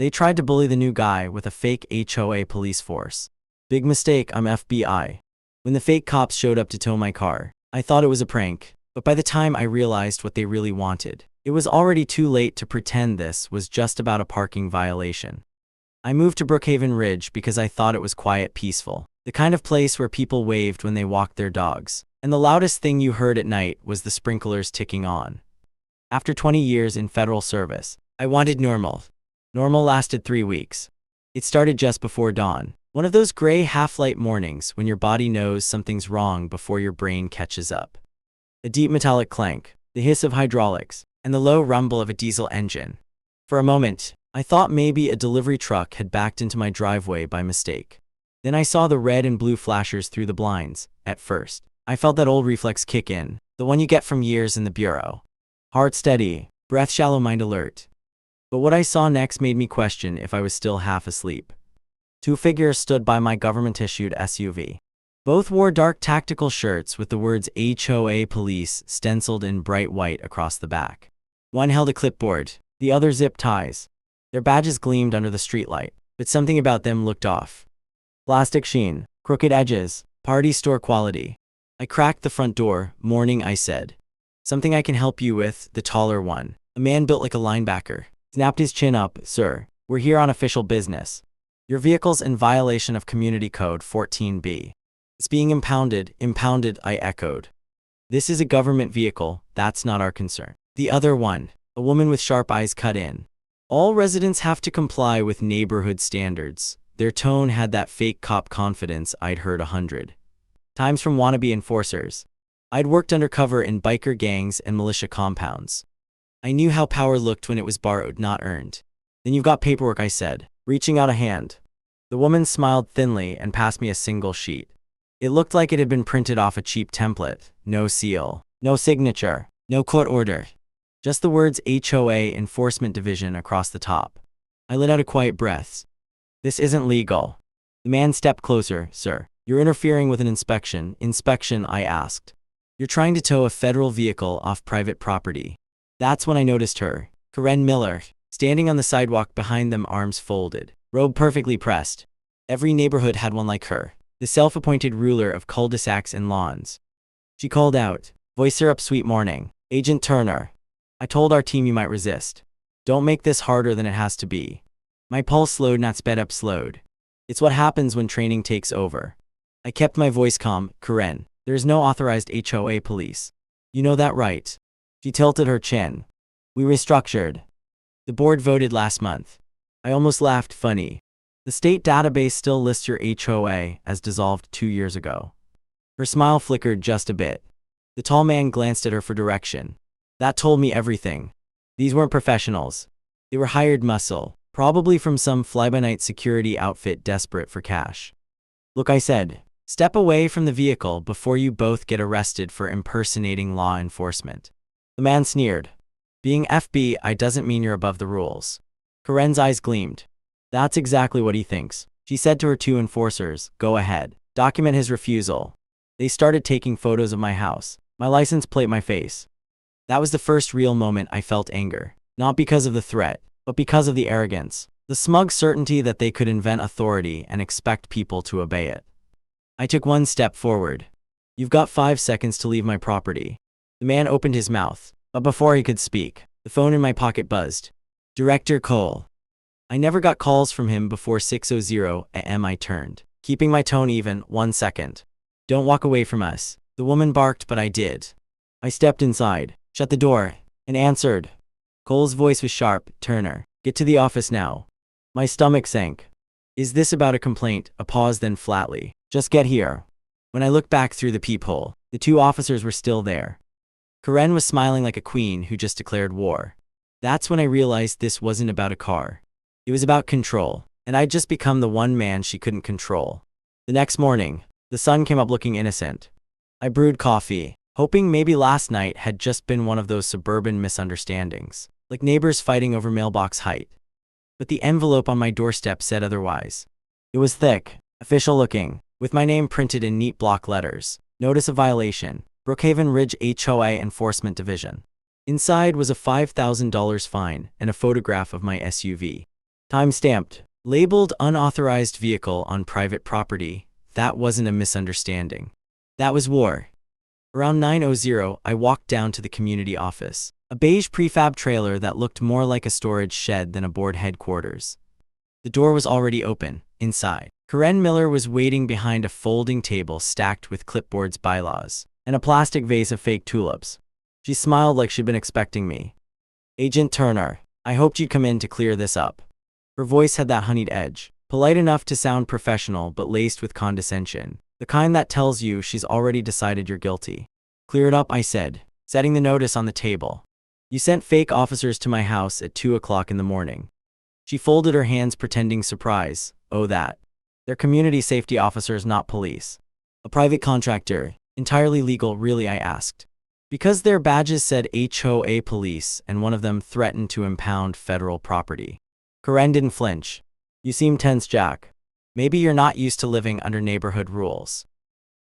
They tried to bully the new guy with a fake HOA police force. Big mistake, I'm FBI. When the fake cops showed up to tow my car, I thought it was a prank, but by the time I realized what they really wanted, it was already too late to pretend this was just about a parking violation. I moved to Brookhaven Ridge because I thought it was quiet, peaceful, the kind of place where people waved when they walked their dogs, and the loudest thing you heard at night was the sprinklers ticking on. After 20 years in federal service, I wanted normal. Normal lasted 3 weeks. It started just before dawn, one of those gray half-light mornings when your body knows something's wrong before your brain catches up. A deep metallic clank, the hiss of hydraulics, and the low rumble of a diesel engine. For a moment, I thought maybe a delivery truck had backed into my driveway by mistake. Then I saw the red and blue flashers through the blinds. At first, I felt that old reflex kick in, the one you get from years in the bureau. Heart steady, breath shallow, mind alert. But what I saw next made me question if I was still half asleep. 2 figures stood by my government-issued SUV. Both wore dark tactical shirts with the words HOA Police stenciled in bright white across the back. One held a clipboard, the other zip ties. Their badges gleamed under the streetlight, but something about them looked off. Plastic sheen, crooked edges, party store quality. I cracked the front door. Morning, I said. Something I can help you with, the taller one, a man built like a linebacker, snapped his chin up. Sir, we're here on official business. Your vehicle's in violation of Community Code 14B. It's being impounded, I echoed. This is a government vehicle, that's not our concern. The other one, a woman with sharp eyes, cut in. All residents have to comply with neighborhood standards. Their tone had that fake cop confidence I'd heard 100 times from wannabe enforcers. I'd worked undercover in biker gangs and militia compounds. I knew how power looked when it was borrowed, not earned. Then you've got paperwork, I said, reaching out a hand. The woman smiled thinly and passed me a single sheet. It looked like it had been printed off a cheap template. No seal, no signature, no court order. Just the words HOA Enforcement Division across the top. I let out a quiet breath. This isn't legal. The man stepped closer. Sir, you're interfering with an inspection. Inspection, I asked. You're trying to tow a federal vehicle off private property. That's when I noticed her, Karen Miller, standing on the sidewalk behind them, arms folded, robe perfectly pressed. Every neighborhood had one like her, the self-appointed ruler of cul-de-sacs and lawns. She called out, voice her up, sweet morning, Agent Turner. I told our team you might resist. Don't make this harder than it has to be. My pulse slowed, not sped up, slowed. It's what happens when training takes over. I kept my voice calm. Karen, there's no authorized HOA police. You know that, right? She tilted her chin. We restructured. The board voted last month. I almost laughed. Funny. The state database still lists your HOA as dissolved 2 years ago. Her smile flickered just a bit. The tall man glanced at her for direction. That told me everything. These weren't professionals. They were hired muscle, probably from some fly-by-night security outfit desperate for cash. Look, I said, step away from the vehicle before you both get arrested for impersonating law enforcement. The man sneered. Being FBI doesn't mean you're above the rules. Karen's eyes gleamed. That's exactly what he thinks. She said to her 2 enforcers, go ahead, document his refusal. They started taking photos of my house, my license plate, my face. That was the first real moment I felt anger, not because of the threat, but because of the arrogance, the smug certainty that they could invent authority and expect people to obey it. I took 1 step forward. You've got 5 seconds to leave my property. The man opened his mouth, but before he could speak, the phone in my pocket buzzed. Director Cole. I never got calls from him before 6:00 a.m. I turned, keeping my tone even. 1 second. Don't walk away from us. The woman barked, but I did. I stepped inside, shut the door, and answered. Cole's voice was sharp. Turner, get to the office now. My stomach sank. Is this about a complaint? A pause, then flatly. Just get here. When I looked back through the peephole, the 2 officers were still there. Karen was smiling like a queen who just declared war. That's when I realized this wasn't about a car. It was about control, and I'd just become the one man she couldn't control. The next morning, the sun came up looking innocent. I brewed coffee, hoping maybe last night had just been one of those suburban misunderstandings, like neighbors fighting over mailbox height. But the envelope on my doorstep said otherwise. It was thick, official looking, with my name printed in neat block letters. Notice of violation, Brookhaven Ridge HOA Enforcement Division. Inside was a $5,000 fine and a photograph of my SUV. Time-stamped. Labeled unauthorized vehicle on private property. That wasn't a misunderstanding. That was war. Around 9:00, I walked down to the community office. A beige prefab trailer that looked more like a storage shed than a board headquarters. The door was already open. Inside, Karen Miller was waiting behind a folding table stacked with clipboards, bylaws, and a plastic vase of fake tulips. She smiled like she'd been expecting me. "Agent Turner, I hoped you'd come in to clear this up." Her voice had that honeyed edge, polite enough to sound professional but laced with condescension, the kind that tells you she's already decided you're guilty. "Clear it up," I said, setting the notice on the table. "You sent fake officers to my house at 2 o'clock in the morning." She folded her hands, pretending surprise. "Oh, that. They're community safety officers, not police." "A private contractor. Entirely legal, really?" I asked. "Because their badges said HOA police and one of them threatened to impound federal property." Karen didn't flinch. "You seem tense, Jack. Maybe you're not used to living under neighborhood rules."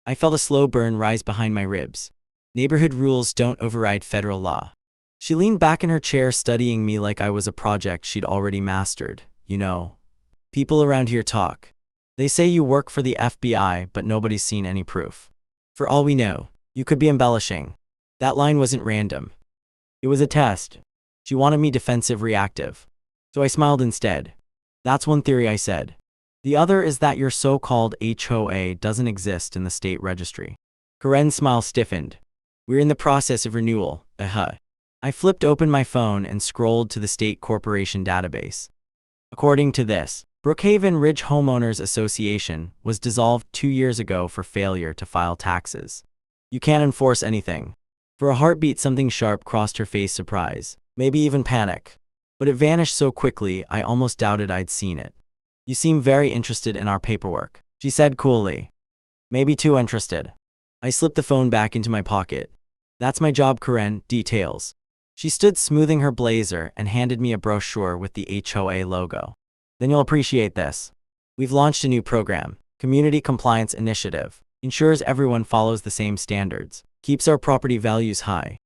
I felt a slow burn rise behind my ribs. Neighborhood rules don't override federal law. She leaned back in her chair, studying me like I was a project she'd already mastered. "You know, people around here talk. They say you work for the FBI, but nobody's seen any proof. For all we know, you could be embellishing." That line wasn't random. It was a test. She wanted me defensive, reactive. So I smiled instead. "That's one theory," I said. "The other is that your so-called HOA doesn't exist in the state registry." Karen's smile stiffened. "We're in the process of renewal." I flipped open my phone and scrolled to the state corporation database. According to this, Brookhaven Ridge Homeowners Association was dissolved 2 years ago for failure to file taxes. You can't enforce anything. For a heartbeat, something sharp crossed her face, surprise, maybe even panic. But it vanished so quickly, I almost doubted I'd seen it. "You seem very interested in our paperwork," she said coolly. "Maybe too interested." I slipped the phone back into my pocket. "That's my job, Karen. Details." She stood smoothing her blazer and handed me a brochure with the HOA logo. "Then you'll appreciate this. We've launched a new program, Community Compliance Initiative. Ensures everyone follows the same standards. Keeps our property values high."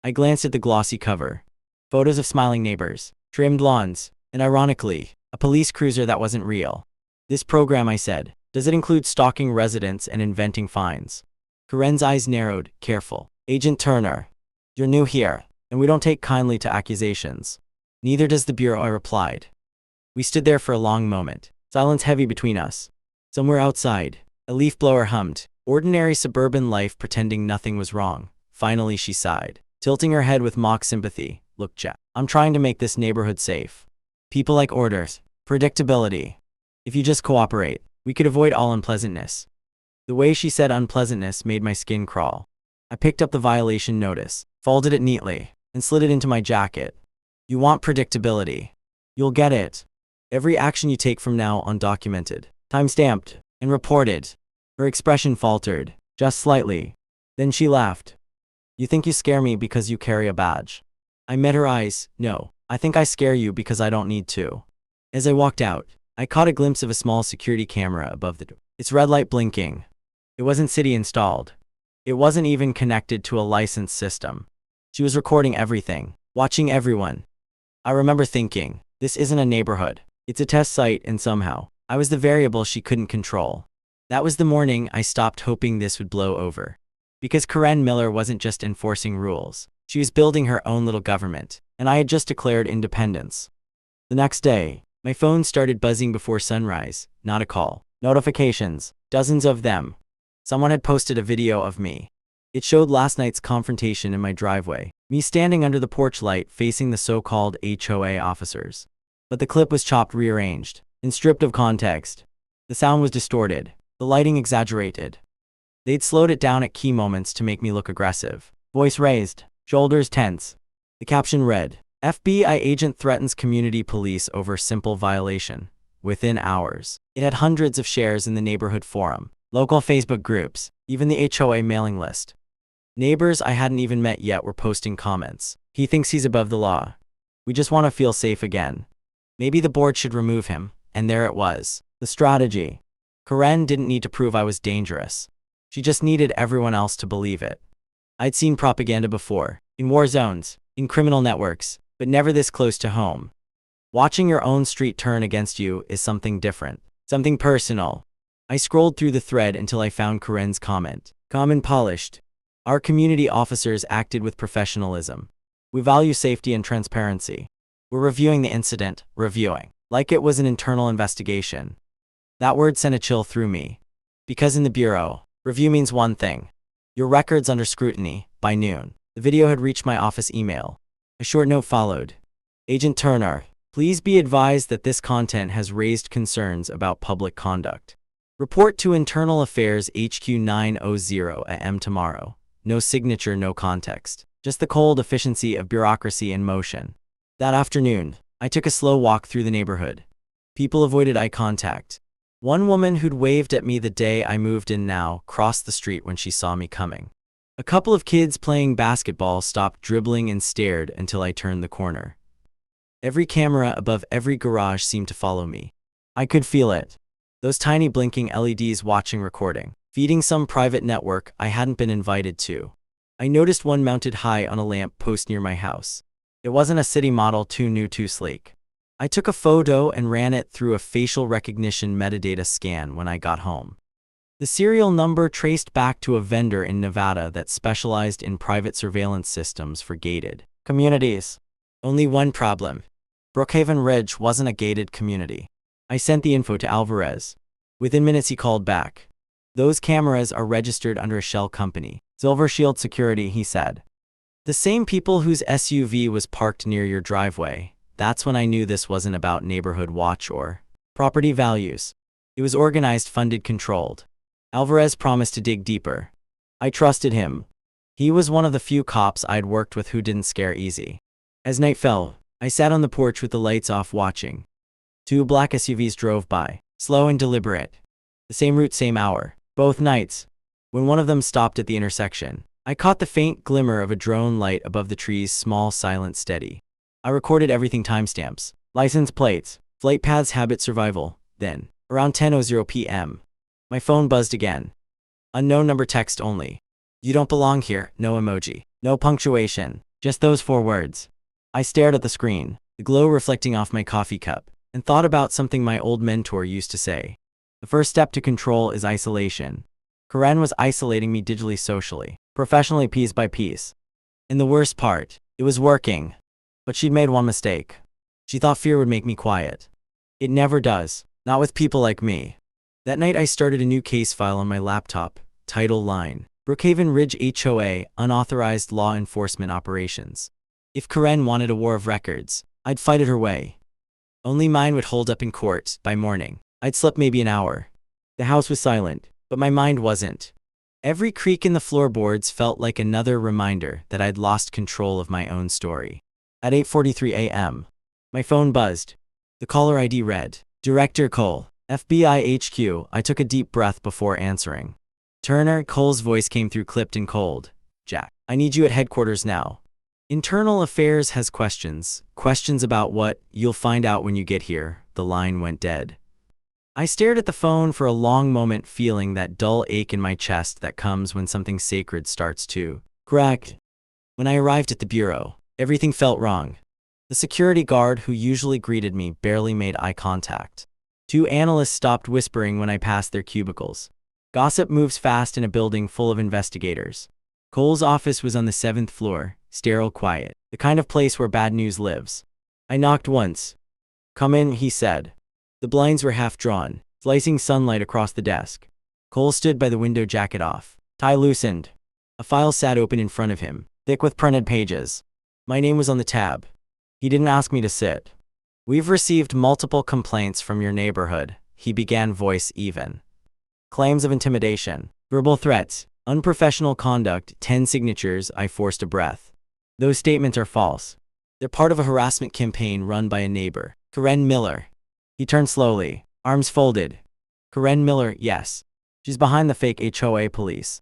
I glanced at the glossy cover. Photos of smiling neighbors, trimmed lawns, and ironically, a police cruiser that wasn't real. "This program," I said, "does it include stalking residents and inventing fines?" Karen's eyes narrowed, careful. "Agent Turner, you're new here, and we don't take kindly to accusations." "Neither does the Bureau," I replied. We stood there for a long moment, silence heavy between us. Somewhere outside, a leaf blower hummed. Ordinary suburban life, pretending nothing was wrong. Finally she sighed, tilting her head with mock sympathy. "Look, Jack, I'm trying to make this neighborhood safe. People like orders, predictability. If you just cooperate, we could avoid all unpleasantness." The way she said unpleasantness made my skin crawl. I picked up the violation notice, folded it neatly, and slid it into my jacket. "You want predictability. You'll get it. Every action you take from now on documented, time-stamped, and reported." Her expression faltered, just slightly. Then she laughed. "You think you scare me because you carry a badge?" I met her eyes. "No, I think I scare you because I don't need to." As I walked out, I caught a glimpse of a small security camera above the door, its red light blinking. It wasn't city installed. It wasn't even connected to a licensed system. She was recording everything, watching everyone. I remember thinking, this isn't a neighborhood. It's a test site, and somehow, I was the variable she couldn't control. That was the morning I stopped hoping this would blow over. Because Karen Miller wasn't just enforcing rules. She was building her own little government, and I had just declared independence. The next day, my phone started buzzing before sunrise. Not a call. Notifications. Dozens of them. Someone had posted a video of me. It showed last night's confrontation in my driveway, me standing under the porch light facing the so-called HOA officers. But the clip was chopped, rearranged, and stripped of context. The sound was distorted. The lighting exaggerated. They'd slowed it down at key moments to make me look aggressive. Voice raised, shoulders tense. The caption read, "FBI agent threatens community police over simple violation." Within hours, it had hundreds of shares in the neighborhood forum, local Facebook groups, even the HOA mailing list. Neighbors I hadn't even met yet were posting comments. "He thinks he's above the law. We just want to feel safe again. Maybe the board should remove him." And there it was. The strategy. Karen didn't need to prove I was dangerous. She just needed everyone else to believe it. I'd seen propaganda before, in war zones, in criminal networks, but never this close to home. Watching your own street turn against you is something different, something personal. I scrolled through the thread until I found Karen's comment. Calm and polished. Our community officers acted with professionalism. We value safety and transparency. We're reviewing the incident, reviewing, like it was an internal investigation. That word sent a chill through me. Because in the Bureau, review means one thing. Your record's under scrutiny. By noon, the video had reached my office email. A short note followed. Agent Turner, please be advised that this content has raised concerns about public conduct. Report to Internal Affairs HQ 9:00 a.m. tomorrow. No signature, no context. Just the cold efficiency of bureaucracy in motion. That afternoon, I took a slow walk through the neighborhood. People avoided eye contact. One woman who'd waved at me the day I moved in now crossed the street when she saw me coming. A couple of kids playing basketball stopped dribbling and stared until I turned the corner. Every camera above every garage seemed to follow me. I could feel it. Those tiny blinking LEDs watching recording, feeding some private network I hadn't been invited to. I noticed one mounted high on a lamp post near my house. It wasn't a city model, too new, too sleek. I took a photo and ran it through a facial recognition metadata scan when I got home. The serial number traced back to a vendor in Nevada that specialized in private surveillance systems for gated communities. Only one problem. Brookhaven Ridge wasn't a gated community. I sent the info to Alvarez. Within minutes he called back. Those cameras are registered under a shell company, Silver Shield Security, he said. The same people whose SUV was parked near your driveway. That's when I knew this wasn't about neighborhood watch or property values. It was organized, funded, controlled. Alvarez promised to dig deeper. I trusted him. He was one of the few cops I'd worked with who didn't scare easy. As night fell, I sat on the porch with the lights off watching. Two black SUVs drove by, slow and deliberate. The same route, same hour, both nights. When one of them stopped at the intersection, I caught the faint glimmer of a drone light above the trees, small, silent, steady. I recorded everything, timestamps, license plates, flight paths, habit, survival. Then, around 10:00 p.m., my phone buzzed again. Unknown number, text only. You don't belong here, no emoji, no punctuation, just those 4 words. I stared at the screen, the glow reflecting off my coffee cup, and thought about something my old mentor used to say. The first step to control is isolation. Karen was isolating me digitally, socially, professionally, piece by piece. And the worst part, it was working. But she'd made one mistake. She thought fear would make me quiet. It never does, not with people like me. That night I started a new case file on my laptop, title line, Brookhaven Ridge HOA, Unauthorized Law Enforcement Operations. If Karen wanted a war of records, I'd fight it her way. Only mine would hold up in court. By morning, I'd slept maybe an hour. The house was silent, but my mind wasn't. Every creak in the floorboards felt like another reminder that I'd lost control of my own story. At 8:43 a.m., my phone buzzed. The caller ID read, Director Cole, FBI HQ. I took a deep breath before answering. Turner. Cole's voice came through, clipped and cold. Jack, I need you at headquarters now. Internal Affairs has questions. Questions about what? You'll find out when you get here. The line went dead. I stared at the phone for a long moment, feeling that dull ache in my chest that comes when something sacred starts to crack. When I arrived at the bureau, everything felt wrong. The security guard who usually greeted me barely made eye contact. 2 analysts stopped whispering when I passed their cubicles. Gossip moves fast in a building full of investigators. Cole's office was on the 7th floor, sterile, quiet, the kind of place where bad news lives. I knocked once. Come in, he said. The blinds were half drawn, slicing sunlight across the desk. Cole stood by the window, jacket off, tie loosened. A file sat open in front of him, thick with printed pages. My name was on the tab. He didn't ask me to sit. We've received multiple complaints from your neighborhood, he began, voice even. Claims of intimidation, verbal threats, unprofessional conduct, 10 signatures. I forced a breath. Those statements are false. They're part of a harassment campaign run by a neighbor, Karen Miller. He turned slowly, arms folded. Karen Miller, yes. She's behind the fake HOA police.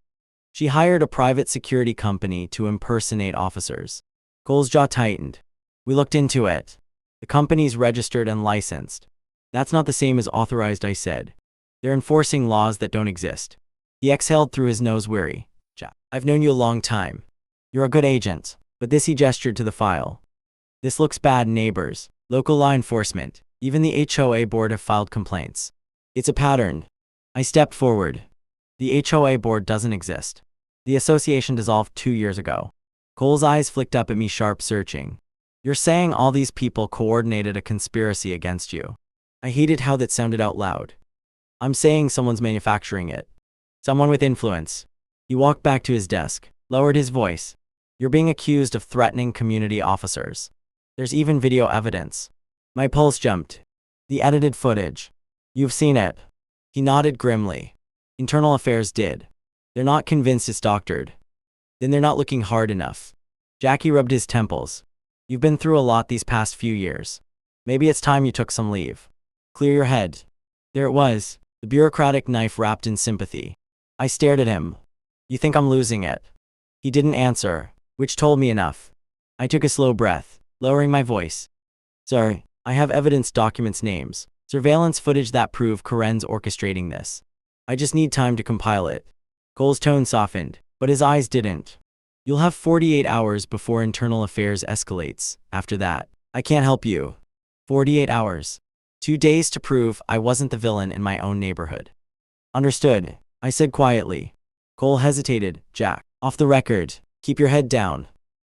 She hired a private security company to impersonate officers. Cole's jaw tightened. We looked into it. The company's registered and licensed. That's not the same as authorized, I said. They're enforcing laws that don't exist. He exhaled through his nose, weary. Jack, I've known you a long time. You're a good agent. But this, he gestured to the file. This looks bad, neighbors. local law enforcement, even the HOA board have filed complaints. It's a pattern. I stepped forward. The HOA board doesn't exist. The association dissolved 2 years ago. Cole's eyes flicked up at me, sharp, searching. You're saying all these people coordinated a conspiracy against you? I hated how that sounded out loud. I'm saying someone's manufacturing it. Someone with influence. He walked back to his desk, lowered his voice. You're being accused of threatening community officers. There's even video evidence. My pulse jumped. The edited footage. You've seen it. He nodded grimly. Internal Affairs did. They're not convinced it's doctored. Then they're not looking hard enough. Jackie rubbed his temples. You've been through a lot these past few years. Maybe it's time you took some leave. Clear your head. There it was, the bureaucratic knife wrapped in sympathy. I stared at him. You think I'm losing it? He didn't answer, which told me enough. I took a slow breath, lowering my voice. Sir, I have evidence, documents, names, surveillance footage that prove Karen's orchestrating this. I just need time to compile it. Cole's tone softened, but his eyes didn't. You'll have 48 hours before Internal Affairs escalates. After that, I can't help you. 48 hours. 2 days to prove I wasn't the villain in my own neighborhood. Understood, I said quietly. Cole hesitated. Jack, off the record, keep your head down.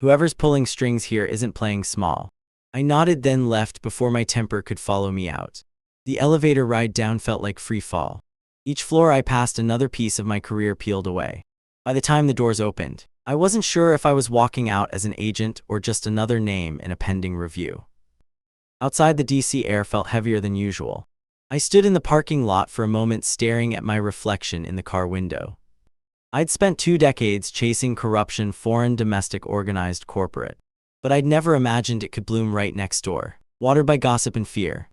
Whoever's pulling strings here isn't playing small. I nodded, then left before my temper could follow me out. The elevator ride down felt like free fall. Each floor I passed, another piece of my career peeled away. By the time the doors opened, I wasn't sure if I was walking out as an agent or just another name in a pending review. Outside, the DC air felt heavier than usual. I stood in the parking lot for a moment, staring at my reflection in the car window. I'd spent 2 decades chasing corruption, foreign, domestic, organized, corporate. But I'd never imagined it could bloom right next door, watered by gossip and fear.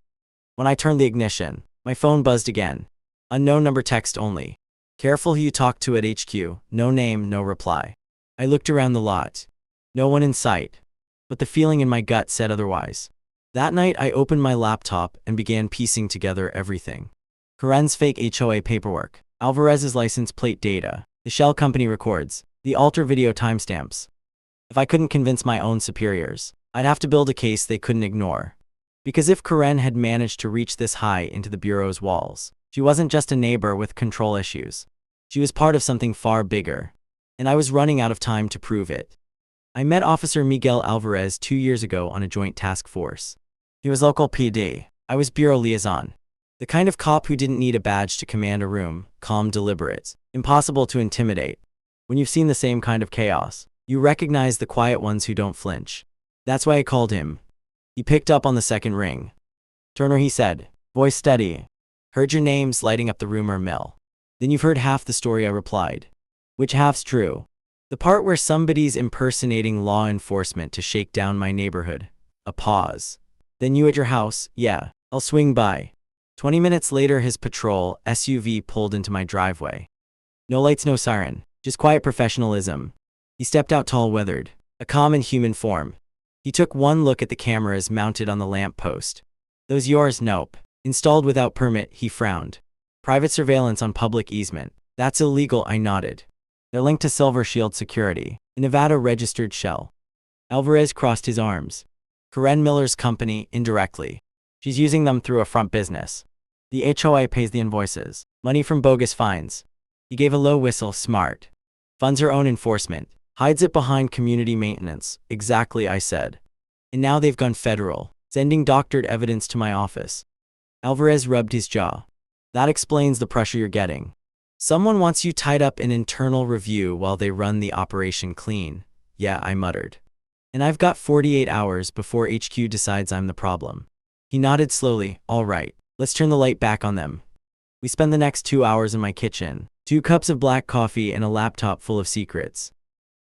When I turned the ignition, my phone buzzed again. Unknown number, text only. Careful who you talk to at HQ, no name, no reply. I looked around the lot. No one in sight. But the feeling in my gut said otherwise. That night I opened my laptop and began piecing together everything. Karen's fake HOA paperwork, Alvarez's license plate data, the shell company records, the alter video timestamps. If I couldn't convince my own superiors, I'd have to build a case they couldn't ignore. Because if Karen had managed to reach this high into the bureau's walls, she wasn't just a neighbor with control issues. She was part of something far bigger. And I was running out of time to prove it. I met Officer Miguel Alvarez 2 years ago on a joint task force. He was local PD. I was bureau liaison. The kind of cop who didn't need a badge to command a room, calm, deliberate, impossible to intimidate. When you've seen the same kind of chaos, you recognize the quiet ones who don't flinch. That's why I called him. He picked up on the second ring. Turner, he said, voice steady. Heard your names lighting up the rumor mill. Then you've heard half the story, I replied. Which half's true? The part where somebody's impersonating law enforcement to shake down my neighborhood. A pause. Then you at your house, yeah, I'll swing by. 20 minutes later, his patrol SUV pulled into my driveway. No lights, no siren, just quiet professionalism. He stepped out, tall, weathered, a calm and human form. He took one look at the cameras mounted on the lamp post. Those yours? Nope. Installed without permit, he frowned. Private surveillance on public easement. That's illegal, I nodded. They're linked to Silver Shield Security, a Nevada-registered shell. Alvarez crossed his arms. Karen Miller's company, indirectly. She's using them through a front business. The HOA pays the invoices, money from bogus fines. He gave a low whistle, smart. Funds her own enforcement, hides it behind community maintenance. Exactly, I said. And now they've gone federal, sending doctored evidence to my office. Alvarez rubbed his jaw. That explains the pressure you're getting. Someone wants you tied up in internal review while they run the operation clean. Yeah, I muttered. And I've got 48 hours before HQ decides I'm the problem. He nodded slowly. All right, let's turn the light back on them. We spend the next 2 hours in my kitchen, 2 cups of black coffee and a laptop full of secrets.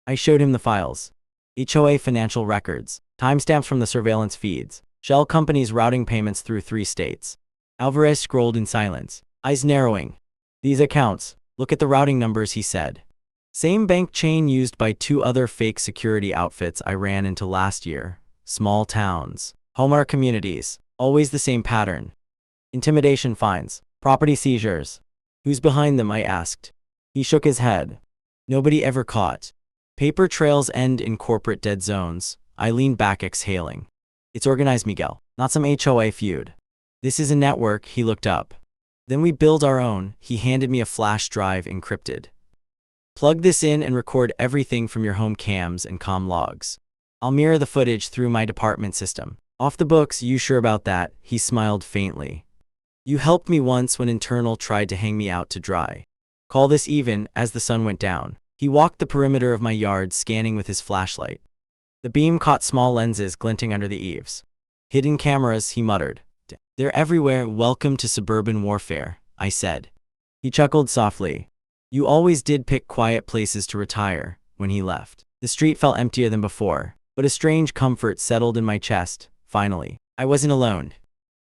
I showed him the files. HOA financial records, timestamps from the surveillance feeds, shell companies routing payments through 3 states. Alvarez scrolled in silence, eyes narrowing. These accounts, look at the routing numbers, he said. Same bank chain used by 2 other fake security outfits I ran into last year. Small towns, homeowner communities, always the same pattern. Intimidation fines, property seizures. Who's behind them, I asked. He shook his head. Nobody ever caught. Paper trails end in corporate dead zones. I leaned back, exhaling. It's organized, Miguel, not some HOA feud. This is a network, he looked up. Then we build our own. He handed me a flash drive encrypted. Plug this in and record everything from your home cams and comm logs. I'll mirror the footage through my department system. Off the books, you sure about that? He smiled faintly. You helped me once when Internal tried to hang me out to dry. Call this even. As the sun went down, he walked the perimeter of my yard, scanning with his flashlight. The beam caught small lenses glinting under the eaves. Hidden cameras, he muttered. They're everywhere. Welcome to suburban warfare, I said. He chuckled softly. You always did pick quiet places to retire. When he left, the street felt emptier than before, but a strange comfort settled in my chest. Finally, I wasn't alone.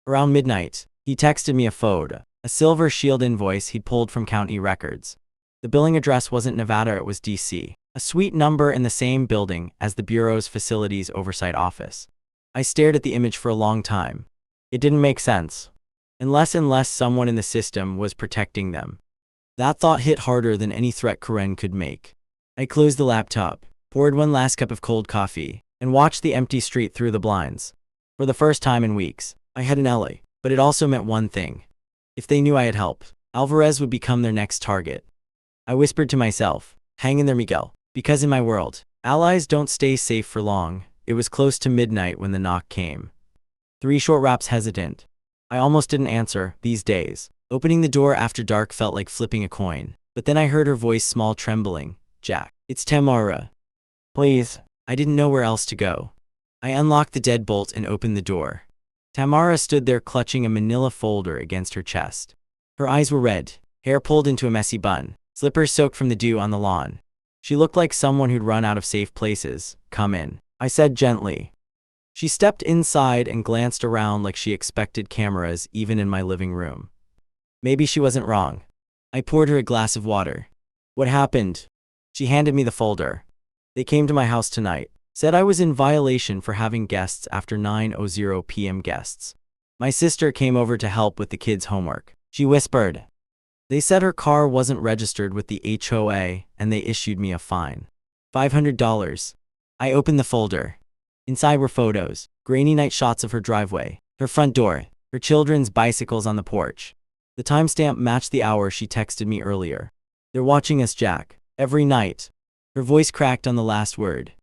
Around midnight, he texted me a photo, a silver shield invoice he'd pulled from county records. The billing address wasn't Nevada, it was DC, a suite number in the same building as the Bureau's Facilities Oversight Office. I stared at the image for a long time. It didn't make sense. Unless someone in the system was protecting them. That thought hit harder than any threat Karen could make. I closed the laptop, poured one last cup of cold coffee, and watched the empty street through the blinds. For the first time in weeks, I had an ally, but it also meant one thing. If they knew I had helped, Alvarez would become their next target. I whispered to myself, hang in there, Miguel, because in my world, allies don't stay safe for long. It was close to midnight when the knock came. 3 short raps, hesitant. I almost didn't answer. These days, opening the door after dark felt like flipping a coin. But then I heard her voice, small, trembling. Jack, it's Tamara. Please. I didn't know where else to go. I unlocked the deadbolt and opened the door. Tamara stood there clutching a manila folder against her chest. Her eyes were red, hair pulled into a messy bun, slippers soaked from the dew on the lawn. She looked like someone who'd run out of safe places. Come in, I said gently. She stepped inside and glanced around like she expected cameras even in my living room. Maybe she wasn't wrong. I poured her a glass of water. What happened? She handed me the folder. They came to my house tonight. Said I was in violation for having guests after 9:00 p.m. guests. My sister came over to help with the kids' homework. She whispered. They said her car wasn't registered with the HOA and they issued me a fine. $500. I opened the folder. Inside were photos, grainy night shots of her driveway, her front door, her children's bicycles on the porch. The timestamp matched the hour she texted me earlier. They're watching us, Jack, every night. Her voice cracked on the last word.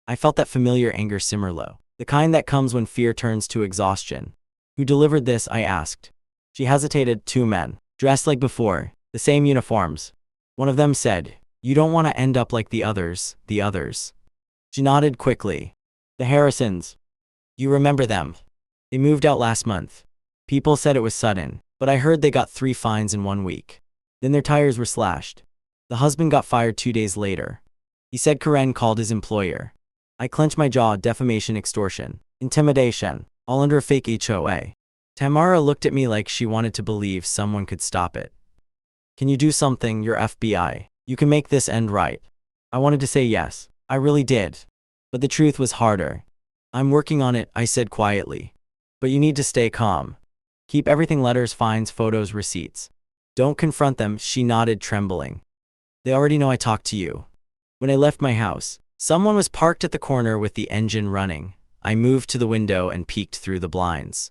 I felt that familiar anger simmer low, the kind that comes when fear turns to exhaustion. Who delivered this? I asked. She hesitated. 2 men, dressed like before, the same uniforms. One of them said, you don't want to end up like the others. The others. She nodded quickly. The Harrisons. You remember them? They moved out last month. People said it was sudden, but I heard they got 3 fines in 1 week. Then their tires were slashed. The husband got fired 2 days later. He said Karen called his employer. I clenched my jaw. Defamation, extortion, intimidation, all under a fake HOA. Tamara looked at me like she wanted to believe someone could stop it. Can you do something? You're FBI. You can make this end right. I wanted to say yes. I really did. But the truth was harder. I'm working on it, I said quietly. But you need to stay calm. Keep everything: letters, fines, photos, receipts. Don't confront them. She nodded, trembling. They already know I talked to you. When I left my house, someone was parked at the corner with the engine running. I moved to the window and peeked through the blinds.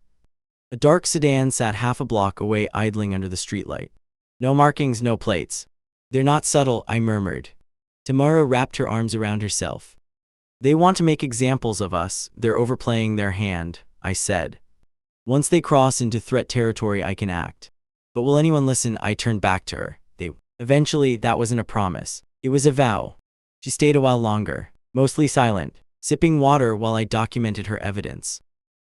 A dark sedan sat half a block away, idling under the streetlight. No markings, no plates. They're not subtle, I murmured. Tamara wrapped her arms around herself. They want to make examples of us. They're overplaying their hand, I said. Once they cross into threat territory, I can act. But will anyone listen? I turned back to her. They. Eventually, that wasn't a promise. It was a vow. She stayed a while longer, mostly silent, sipping water while I documented her evidence.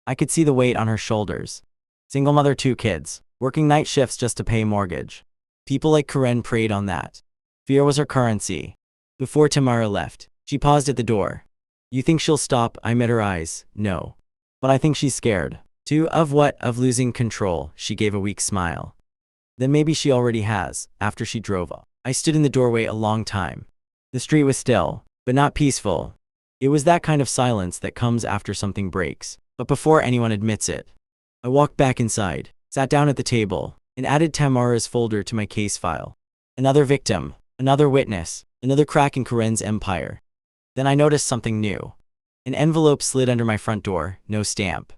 I could see the weight on her shoulders. Single mother, 2 kids, working night shifts just to pay mortgage. People like Karen preyed on that. Fear was her currency. Before Tamara left, she paused at the door. You think she'll stop? I met her eyes. No. But I think she's scared. Too. Of what? Of losing control. She gave a weak smile. Then maybe she already has, after she drove up. I stood in the doorway a long time. The street was still, but not peaceful. It was that kind of silence that comes after something breaks, but before anyone admits it. I walked back inside, sat down at the table, and added Tamara's folder to my case file. Another victim, another witness, another crack in Karen's empire. Then I noticed something new. An envelope slid under my front door, no stamp.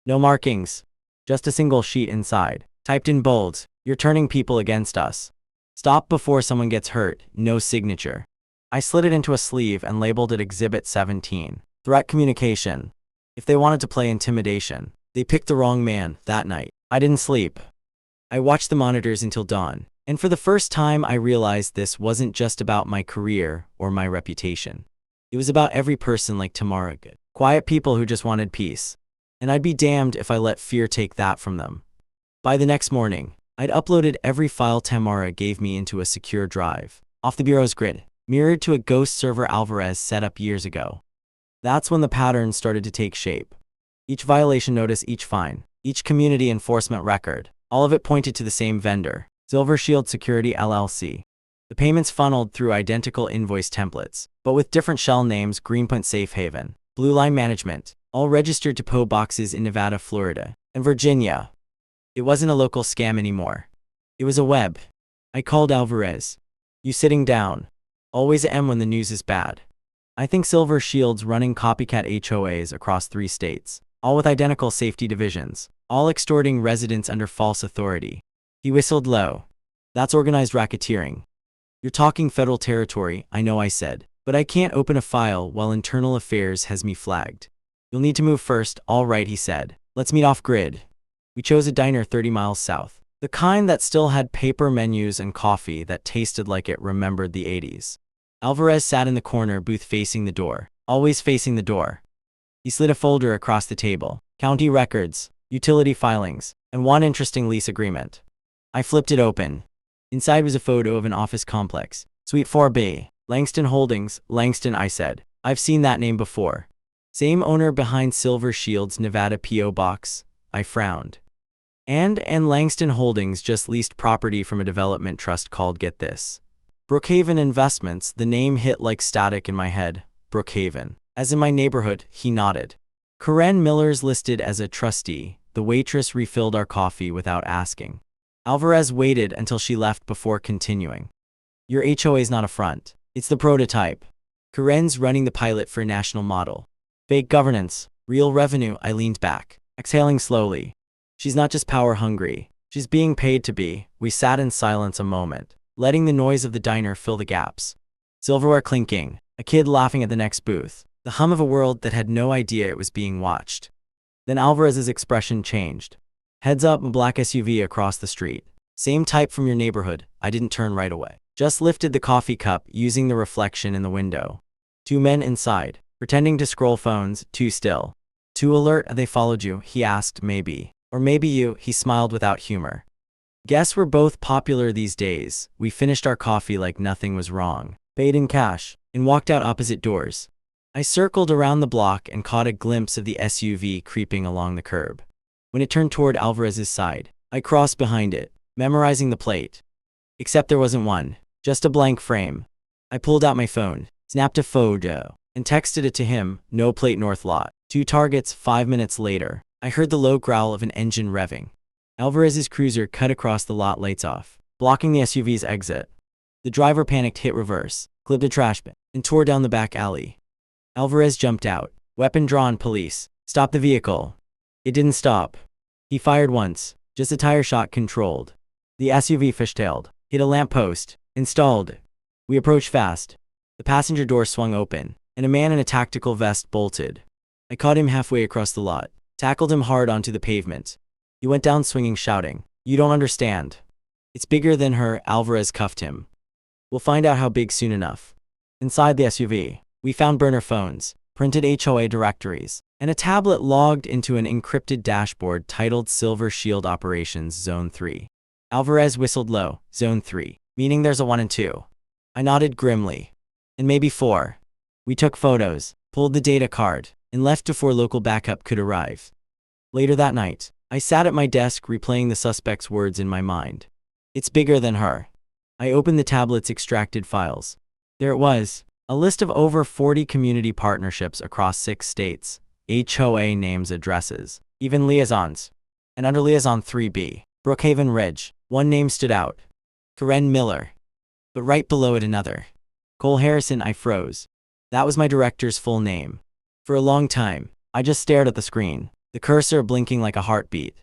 No markings. Just a single sheet inside. Typed in bold, "You're turning people against us. Stop before someone gets hurt," no signature. I slid it into a sleeve and labeled it Exhibit 17. Threat communication. If they wanted to play intimidation, they picked the wrong man that night. I didn't sleep. I watched the monitors until dawn, and for the first time I realized this wasn't just about my career or my reputation. It was about every person like Tamara Good. Quiet people who just wanted peace. And I'd be damned if I let fear take that from them. By the next morning, I'd uploaded every file Tamara gave me into a secure drive, off the bureau's grid, mirrored to a ghost server Alvarez set up years ago. That's when the pattern started to take shape. Each violation notice, each fine, each community enforcement record, all of it pointed to the same vendor, Silver Shield Security LLC. The payments funneled through identical invoice templates, but with different shell names: Greenpoint Safe Haven, Blue Line Management, all registered to PO boxes in Nevada, Florida, and Virginia. It wasn't a local scam anymore. It was a web. I called Alvarez. "You sitting down?" Always am when the news is bad. I think Silver Shield's running copycat HOAs across 3 states, all with identical safety divisions, all extorting residents under false authority. He whistled low. "That's organized racketeering." "You're talking federal territory," I know I said, "but I can't open a file while internal affairs has me flagged." "You'll need to move first." "All right," he said. "Let's meet off-grid." We chose a diner 30 miles south, the kind that still had paper menus and coffee that tasted like it remembered the 80s. Alvarez sat in the corner booth facing the door, always facing the door. He slid a folder across the table. County records, utility filings, and one interesting lease agreement. I flipped it open. Inside was a photo of an office complex. Suite 4B. Langston Holdings. "Langston," I said. "I've seen that name before." "Same owner behind Silver Shield's Nevada P.O. box?" I frowned. And Langston Holdings just leased property from a development trust called, get this, Brookhaven Investments. The name hit like static in my head. Brookhaven. "As in my neighborhood," he nodded. Karen Miller's listed as a trustee. The waitress refilled our coffee without asking. Alvarez waited until she left before continuing. "Your HOA's not a front. It's the prototype. Karen's running the pilot for a national model. Fake governance, real revenue." I leaned back, exhaling slowly. "She's not just power hungry. She's being paid to be." We sat in silence a moment, letting the noise of the diner fill the gaps. Silverware clinking, a kid laughing at the next booth, the hum of a world that had no idea it was being watched. Then Alvarez's expression changed. "Heads up, a black SUV across the street. Same type from your neighborhood." I didn't turn right away. Just lifted the coffee cup using the reflection in the window. 2 men inside, pretending to scroll phones, too still. "Too alert? They followed you?" he asked. "Maybe. Or maybe you." He smiled without humor. "Guess we're both popular these days." We finished our coffee like nothing was wrong, paid in cash, and walked out opposite doors. I circled around the block and caught a glimpse of the SUV creeping along the curb. When it turned toward Alvarez's side, I crossed behind it, memorizing the plate. Except there wasn't one, just a blank frame. I pulled out my phone, snapped a photo, and texted it to him. "No plate, north lot. 2 targets." 5 minutes later, I heard the low growl of an engine revving. Alvarez's cruiser cut across the lot, lights off, blocking the SUV's exit. The driver panicked, hit reverse, clipped a trash bin, and tore down the back alley. Alvarez jumped out, weapon drawn. "Police, stop the vehicle." It didn't stop. He fired once, just a tire shot controlled. The SUV fishtailed, hit a lamppost, and stalled. We approached fast. The passenger door swung open, and a man in a tactical vest bolted. I caught him halfway across the lot, tackled him hard onto the pavement. He went down swinging, shouting, "You don't understand. It's bigger than her." Alvarez cuffed him. "We'll find out how big soon enough." Inside the SUV, we found burner phones, printed HOA directories, and a tablet logged into an encrypted dashboard titled Silver Shield Operations Zone 3. Alvarez whistled low. "Zone 3, meaning there's a 1 and 2. I nodded grimly. "And maybe 4. We took photos, pulled the data card, and left before local backup could arrive. Later that night, I sat at my desk replaying the suspect's words in my mind. "It's bigger than her." I opened the tablet's extracted files. There it was, a list of over 40 community partnerships across 6 states, HOA names, addresses, even liaisons. And under liaison 3B, Brookhaven Ridge, one name stood out. Karen Miller. But right below it another. Cole Harrison. I froze. That was my director's full name. For a long time, I just stared at the screen, the cursor blinking like a heartbeat.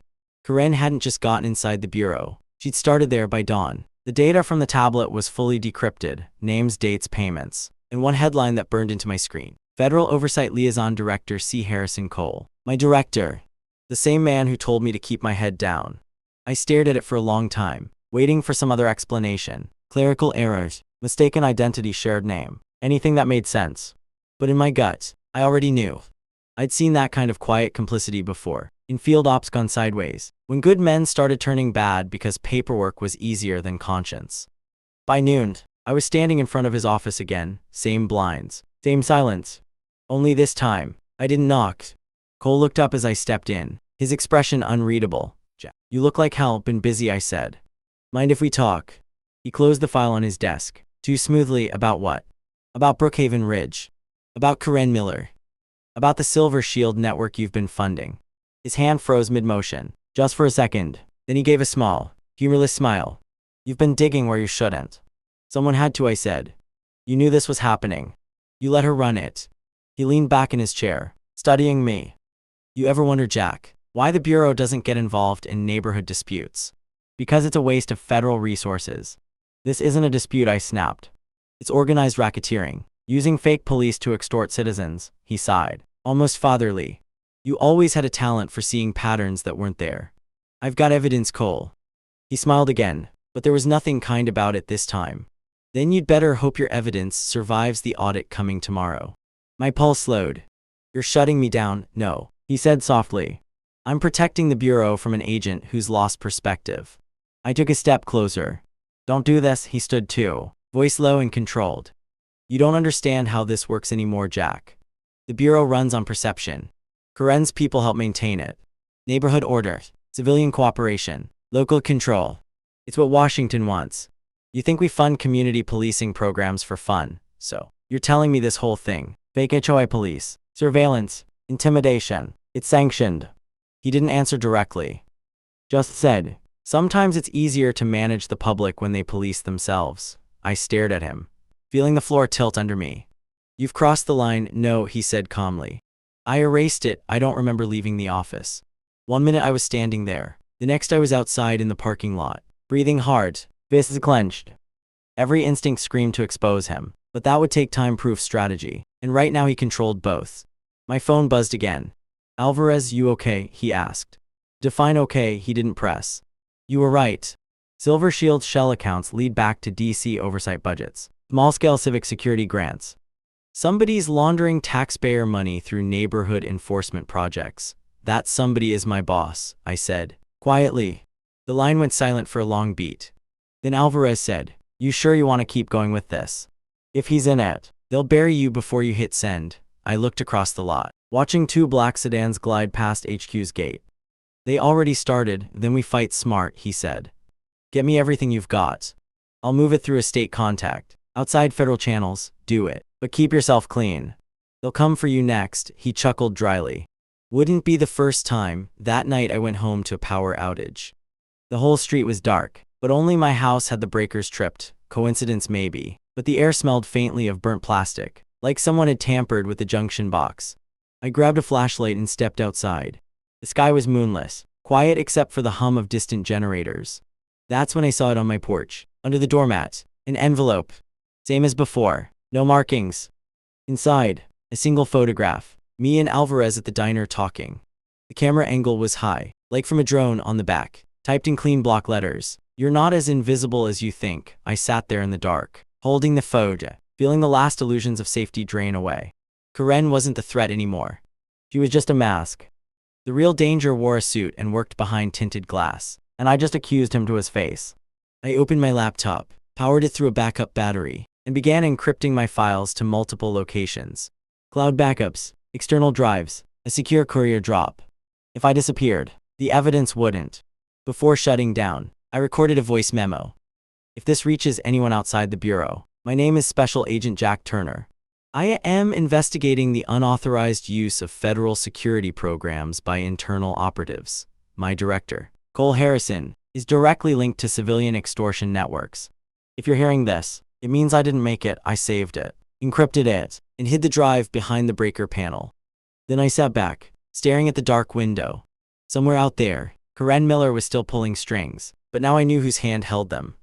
Karen hadn't just gotten inside the bureau. She'd started there by dawn. The data from the tablet was fully decrypted, names, dates, payments, and one headline that burned into my screen. Federal Oversight Liaison Director C. Harrison Cole. My director. The same man who told me to keep my head down. I stared at it for a long time, waiting for some other explanation. Clerical errors, mistaken identity, shared name, anything that made sense. But in my gut, I already knew. I'd seen that kind of quiet complicity before, in field ops gone sideways, when good men started turning bad because paperwork was easier than conscience. By noon, I was standing in front of his office again, same blinds, same silence. Only this time, I didn't knock. Cole looked up as I stepped in, his expression unreadable. "Jack, you look like hell, been busy," I said. "Mind if we talk?" He closed the file on his desk. Too smoothly. About what? About Brookhaven Ridge. About Karen Miller. About the Silver Shield network you've been funding. His hand froze mid-motion, just for a second. Then he gave a small, humorless smile. "You've been digging where you shouldn't." "Someone had to," I said. "You knew this was happening. You let her run it." He leaned back in his chair, studying me. "You ever wonder, Jack, why the Bureau doesn't get involved in neighborhood disputes? Because it's a waste of federal resources." "This isn't a dispute," I snapped. "It's organized racketeering, using fake police to extort citizens," he sighed, almost fatherly. "You always had a talent for seeing patterns that weren't there." "I've got evidence, Cole." He smiled again, but there was nothing kind about it this time. "Then you'd better hope your evidence survives the audit coming tomorrow." My pulse slowed. "You're shutting me down." "No," he said softly. "I'm protecting the Bureau from an agent who's lost perspective." I took a step closer. "Don't do this." He stood too, voice low and controlled. "You don't understand how this works anymore, Jack. The Bureau runs on perception. Karen's people help maintain it. Neighborhood order, civilian cooperation, local control. It's what Washington wants. You think we fund community policing programs for fun, so you're telling me this whole thing, fake HOA police, surveillance, intimidation, it's sanctioned." He didn't answer directly. Just said, "Sometimes it's easier to manage the public when they police themselves." I stared at him, feeling the floor tilt under me. "You've crossed the line." "No," he said calmly. I erased it. I don't remember leaving the office. One minute I was standing there. The next I was outside in the parking lot, breathing hard, fists clenched. Every instinct screamed to expose him, but that would take time-proof strategy, and right now he controlled both. My phone buzzed again. "Alvarez, you okay?" he asked. Define okay. He didn't press. "You were right. Silver Shield shell accounts lead back to DC oversight budgets, small-scale civic security grants. Somebody's laundering taxpayer money through neighborhood enforcement projects. That somebody is my boss," I said, quietly. The line went silent for a long beat. Then Alvarez said, "You sure you want to keep going with this? If he's in it, they'll bury you before you hit send." I looked across the lot, watching two black sedans glide past HQ's gate. "They already started. Then we fight smart," he said. "Get me everything you've got. I'll move it through a state contact. Outside federal channels, do it. But keep yourself clean. They'll come for you next," he chuckled dryly. Wouldn't be the first time. That night I went home to a power outage. The whole street was dark, but only my house had the breakers tripped. Coincidence maybe, but the air smelled faintly of burnt plastic, like someone had tampered with the junction box. I grabbed a flashlight and stepped outside. The sky was moonless, quiet except for the hum of distant generators. That's when I saw it on my porch, under the doormat, an envelope. Same as before, no markings. Inside, a single photograph, me and Alvarez at the diner talking. The camera angle was high, like from a drone. On the back, typed in clean block letters, "You're not as invisible as you think." I sat there in the dark, holding the photo, feeling the last illusions of safety drain away. Karen wasn't the threat anymore. She was just a mask. The real danger wore a suit and worked behind tinted glass, and I just accused him to his face. I opened my laptop, powered it through a backup battery, and began encrypting my files to multiple locations. Cloud backups, external drives, a secure courier drop. If I disappeared, the evidence wouldn't. Before shutting down, I recorded a voice memo. "If this reaches anyone outside the Bureau, my name is Special Agent Jack Turner. I am investigating the unauthorized use of federal security programs by internal operatives. My director, Cole Harrison, is directly linked to civilian extortion networks. If you're hearing this, it means I didn't make it. I saved it, encrypted it, and hid the drive behind the breaker panel. Then I sat back, staring at the dark window. Somewhere out there, Karen Miller was still pulling strings, but now I knew whose hand held them.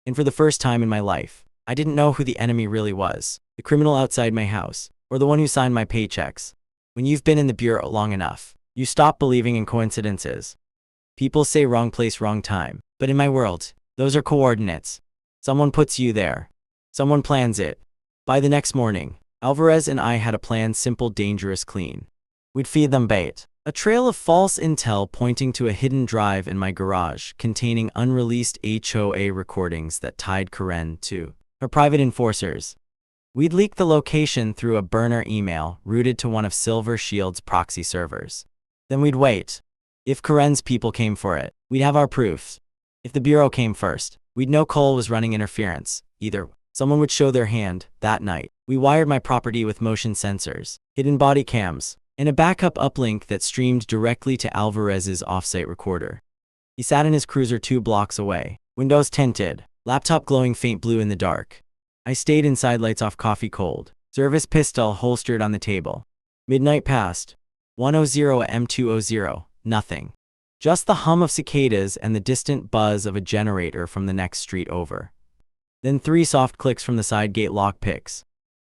And for the first time in my life, I didn't know who the enemy really was, the criminal outside my house, or the one who signed my paychecks. When you've been in the bureau long enough, you stop believing in coincidences. People say wrong place, wrong time, but in my world, those are coordinates. Someone puts you there. Someone plans it. By the next morning, Alvarez and I had a plan: simple, dangerous, clean. We'd feed them bait. A trail of false intel pointing to a hidden drive in my garage containing unreleased HOA recordings that tied Karen to her private enforcers. We'd leak the location through a burner email routed to one of Silver Shield's proxy servers. Then we'd wait. If Karen's people came for it, we'd have our proofs. If the bureau came first, we'd know Cole was running interference. Either someone would show their hand. That night, we wired my property with motion sensors, hidden body cams, and a backup uplink that streamed directly to Alvarez's offsite recorder. He sat in his cruiser 2 blocks away, windows tinted, laptop glowing faint blue in the dark. I stayed inside, lights off, coffee cold, service pistol holstered on the table. Midnight passed. 1:00 am, 2:00, nothing. Just the hum of cicadas and the distant buzz of a generator from the next street over. Then 3 soft clicks from the side gate lock picks.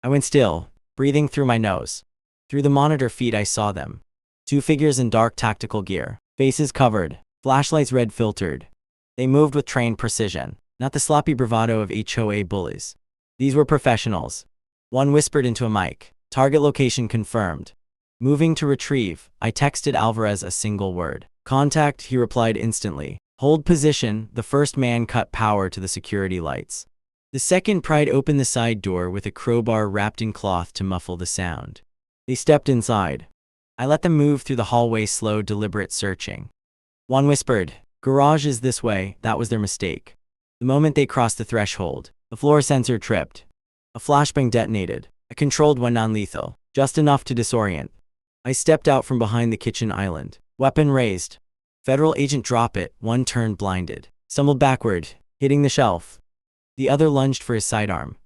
I went still, breathing through my nose. Through the monitor feed I saw them. 2 figures in dark tactical gear, faces covered, flashlights red filtered. They moved with trained precision, not the sloppy bravado of HOA bullies. These were professionals. One whispered into a mic, target location confirmed. Moving to retrieve, I texted Alvarez a single word. Contact, he replied instantly. Hold position. The first man cut power to the security lights. The second pried open the side door with a crowbar wrapped in cloth to muffle the sound. They stepped inside. I let them move through the hallway, slow, deliberate searching. One whispered, "Garage is this way." That was their mistake. The moment they crossed the threshold, the floor sensor tripped. A flashbang detonated. A controlled one, non-lethal, just enough to disorient. I stepped out from behind the kitchen island, weapon raised. Federal agent, drop it. One turned, blinded, stumbled backward, hitting the shelf. The other lunged for his sidearm.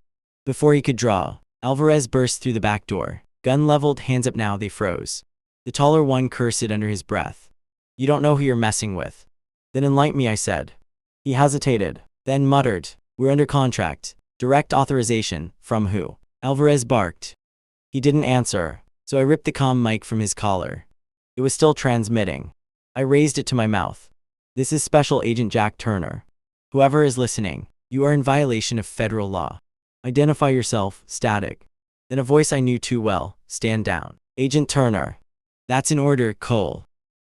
Before he could draw, Alvarez burst through the back door. Gun leveled, hands up now. They froze. The taller one cursed under his breath. "You don't know who you're messing with." "Then enlighten me," I said. He hesitated, then muttered, "We're under contract. Direct authorization." "From who?" Alvarez barked. He didn't answer, so I ripped the comm mic from his collar. It was still transmitting. I raised it to my mouth. "This is Special Agent Jack Turner. Whoever is listening, you are in violation of federal law. Identify yourself." Static. Then a voice I knew too well. "Stand down." "Agent Turner." "That's an order, Cole."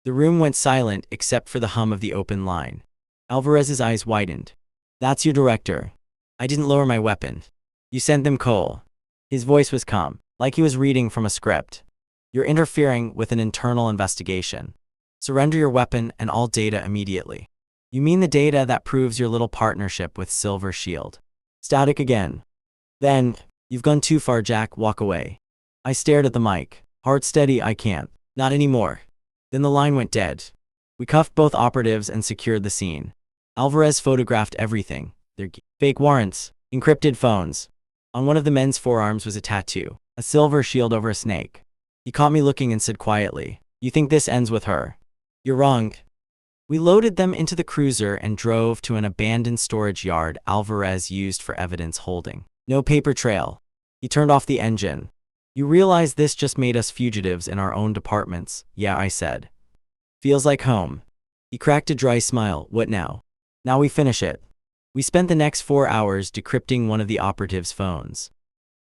The room went silent except for the hum of the open line. Alvarez's eyes widened. "That's your director." I didn't lower my weapon. "You sent them, Cole." His voice was calm, like he was reading from a script. "You're interfering with an internal investigation. Surrender your weapon and all data immediately." "You mean the data that proves your little partnership with Silver Shield?" Static again. "Then, you've gone too far, Jack. Walk away." I stared at the mic. "Heart steady, I can't." "Not anymore." Then the line went dead. We cuffed both operatives and secured the scene. Alvarez photographed everything. Their fake warrants, encrypted phones. On one of the men's forearms was a tattoo, a silver shield over a snake. He caught me looking and said quietly, "You think this ends with her? You're wrong." We loaded them into the cruiser and drove to an abandoned storage yard Alvarez used for evidence holding. No paper trail. He turned off the engine. "You realize this just made us fugitives in our own departments?" "Yeah," I said. "Feels like home." He cracked a dry smile. "What now?" "Now we finish it." We spent the next 4 hours decrypting one of the operatives' phones.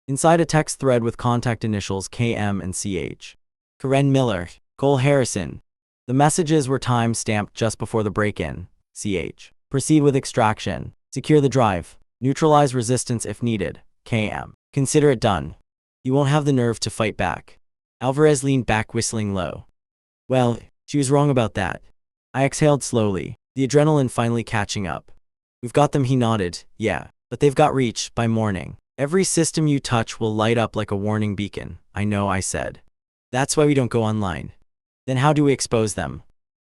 Inside a text thread with contact initials KM and CH. Karen Miller, Cole Harrison. The messages were time-stamped just before the break-in. CH. Proceed with extraction. Secure the drive. Neutralize resistance if needed. KM. Consider it done. You won't have the nerve to fight back. Alvarez leaned back, whistling low. "Well, she was wrong about that." I exhaled slowly, the adrenaline finally catching up. "We've got them," he nodded. "Yeah, but they've got reach. By morning, every system you touch will light up like a warning beacon." "I know," I said. "That's why we don't go online." "Then how do we expose them?"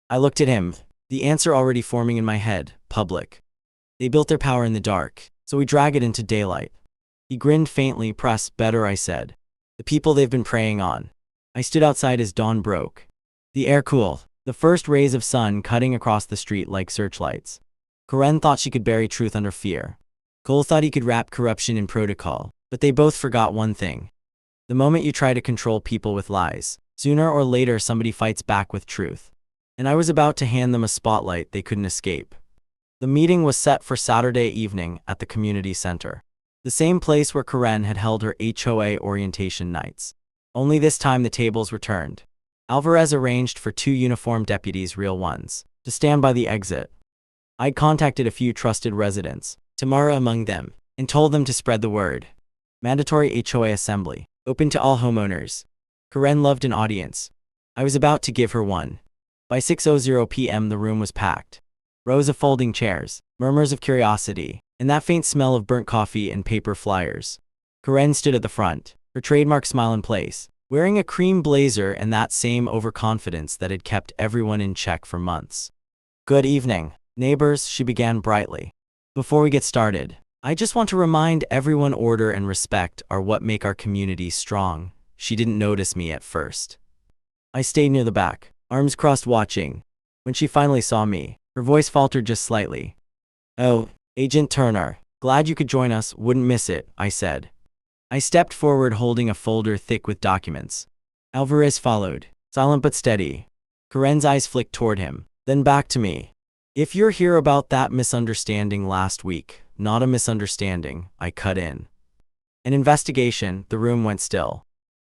I looked at him, the answer already forming in my head: public. They built their power in the dark, so we drag it into daylight. He grinned faintly. "Press better," I said. "The people they've been preying on." I stood outside as dawn broke. The air cooled, the first rays of sun cutting across the street like searchlights. Karen thought she could bury truth under fear. Cole thought he could wrap corruption in protocol, but they both forgot one thing. The moment you try to control people with lies, sooner or later somebody fights back with truth. And I was about to hand them a spotlight they couldn't escape. The meeting was set for Saturday evening at the community center, the same place where Karen had held her HOA orientation nights. Only this time the tables were turned. Alvarez arranged for 2 uniformed deputies, real ones, to stand by the exit. I'd contacted a few trusted residents, Tamara among them, and told them to spread the word. Mandatory HOA assembly, open to all homeowners. Karen loved an audience. I was about to give her one. By 6:00 p.m. the room was packed. Rows of folding chairs, murmurs of curiosity, and that faint smell of burnt coffee and paper flyers. Karen stood at the front, her trademark smile in place, wearing a cream blazer and that same overconfidence that had kept everyone in check for months. "Good evening, neighbors," she began brightly. "Before we get started, I just want to remind everyone order and respect are what make our community strong." She didn't notice me at first. I stayed near the back, arms crossed watching. When she finally saw me, her voice faltered just slightly. "Oh, Agent Turner, glad you could join us, wouldn't miss it," I said. I stepped forward holding a folder thick with documents. Alvarez followed, silent but steady. Karen's eyes flicked toward him, then back to me. "If you're here about that misunderstanding last week, not a misunderstanding," I cut in. "An investigation." The room went still.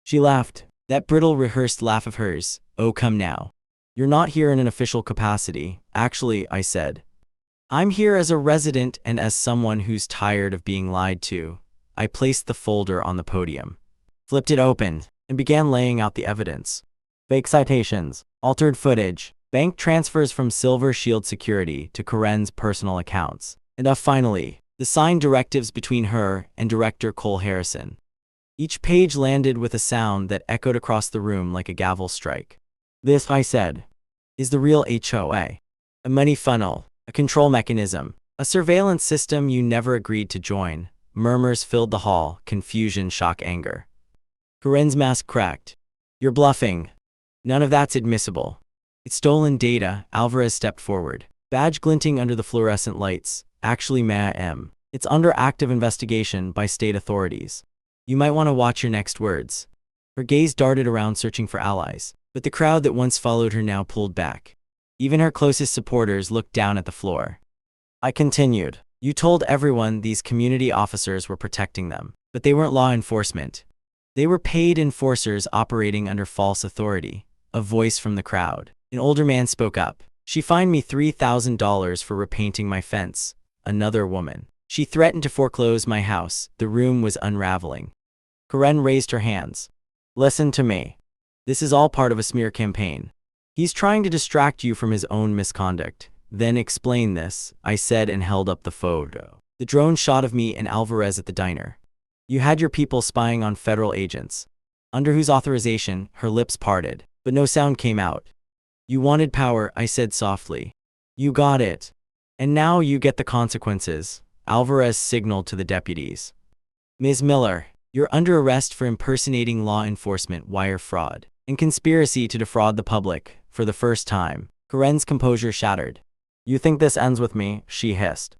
She laughed, that brittle rehearsed laugh of hers. "Oh, come now. You're not here in an official capacity." "Actually," I said, "I'm here as a resident and as someone who's tired of being lied to." I placed the folder on the podium, flipped it open, and began laying out the evidence. Fake citations, altered footage, bank transfers from Silver Shield Security to Karen's personal accounts, and finally, the signed directives between her and Director Cole Harrison. Each page landed with a sound that echoed across the room like a gavel strike. "This," I said, "is the real HOA. A money funnel, a control mechanism, a surveillance system you never agreed to join." Murmurs filled the hall, confusion, shock, anger. Karen's mask cracked. "You're bluffing. None of that's admissible. It's stolen data." Alvarez stepped forward, badge glinting under the fluorescent lights. "Actually, ma'am, it's under active investigation by state authorities. You might want to watch your next words." Her gaze darted around searching for allies, but the crowd that once followed her now pulled back. Even her closest supporters looked down at the floor. I continued. "You told everyone these community officers were protecting them, but they weren't law enforcement. They were paid enforcers operating under false authority." A voice from the crowd, an older man, spoke up. "She fined me $3,000 for repainting my fence." Another woman. "She threatened to foreclose my house." The room was unraveling. Karen raised her hands. "Listen to me. This is all part of a smear campaign. He's trying to distract you from his own misconduct." "Then explain this," I said and held up the photo. The drone shot of me and Alvarez at the diner. "You had your people spying on federal agents." "Under whose authorization?" Her lips parted, but no sound came out. "You wanted power," I said softly. "You got it. And now you get the consequences." Alvarez signaled to the deputies. "Ms. Miller, you're under arrest for impersonating law enforcement, wire fraud, and conspiracy to defraud the public." For the first time, Karen's composure shattered. "You think this ends with me?" she hissed.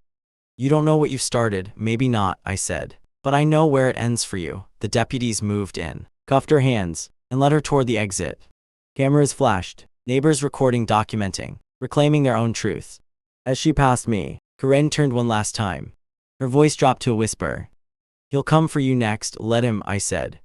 "You don't know what you've started." "Maybe not," I said, "but I know where it ends for you." The deputies moved in, cuffed her hands, and led her toward the exit. Cameras flashed, neighbors recording, documenting, reclaiming their own truth. As she passed me, Karen turned one last time. Her voice dropped to a whisper. "He'll come for you next, let him," I said.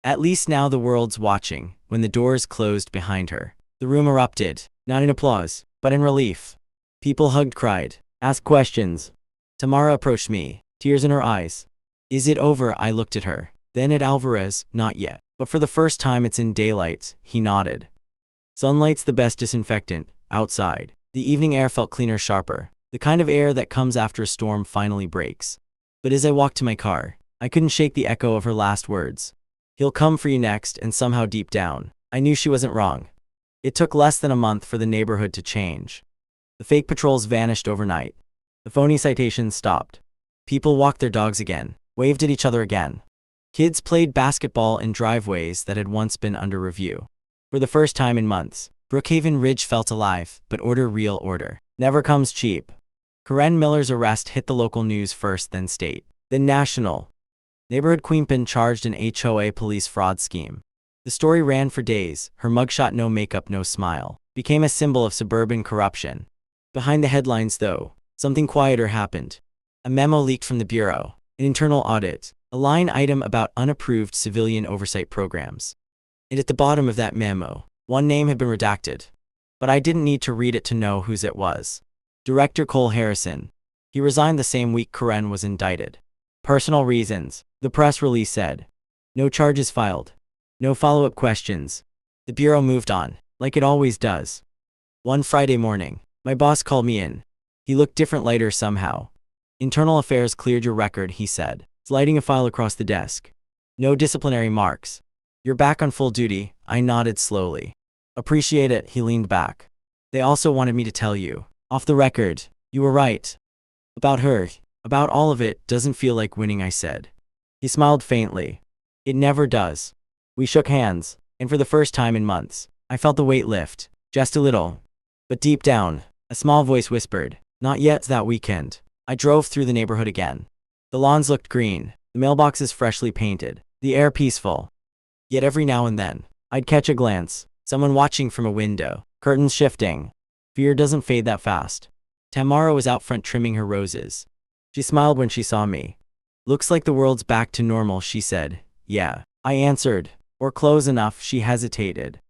At least now the world's watching. When the doors closed behind her, the room erupted, not in applause, but in relief. People hugged, cried, asked questions. Tamara approached me, tears in her eyes. "Is it over?" I looked at her, then at Alvarez. "Not yet, but for the first time it's in daylight." He nodded. "Sunlight's the best disinfectant." Outside, the evening air felt cleaner, sharper, the kind of air that comes after a storm finally breaks. But as I walked to my car, I couldn't shake the echo of her last words. "He'll come for you next," and somehow deep down, I knew she wasn't wrong. It took less than a month for the neighborhood to change. The fake patrols vanished overnight. The phony citations stopped. People walked their dogs again, waved at each other again. Kids played basketball in driveways that had once been under review. For the first time in months, Brookhaven Ridge felt alive, but real order never comes cheap. Karen Miller's arrest hit the local news first, then state, then national. Neighborhood Queenpin charged an HOA police fraud scheme. The story ran for days. Her mugshot, no makeup, no smile, became a symbol of suburban corruption. Behind the headlines, though, something quieter happened. A memo leaked from the Bureau, an internal audit, a line item about unapproved civilian oversight programs. And at the bottom of that memo, one name had been redacted. But I didn't need to read it to know whose it was. Director Cole Harrison. He resigned the same week Karen was indicted. Personal reasons, the press release said. No charges filed. No follow-up questions. The Bureau moved on, like it always does. One Friday morning, my boss called me in. He looked different, lighter somehow. Internal Affairs cleared your record, he said, sliding a file across the desk. No disciplinary marks. You're back on full duty. I nodded slowly. Appreciate it, he leaned back. They also wanted me to tell you, off the record, you were right. About her, about all of it, doesn't feel like winning, I said. He smiled faintly. It never does. We shook hands, and for the first time in months, I felt the weight lift, just a little. But deep down, a small voice whispered, not yet that weekend. I drove through the neighborhood again. The lawns looked green, the mailboxes freshly painted, the air peaceful. Yet every now and then, I'd catch a glance, someone watching from a window, curtains shifting. Fear doesn't fade that fast. Tamara was out front trimming her roses. She smiled when she saw me. Looks like the world's back to normal, she said. Yeah, I answered. Or close enough, she hesitated.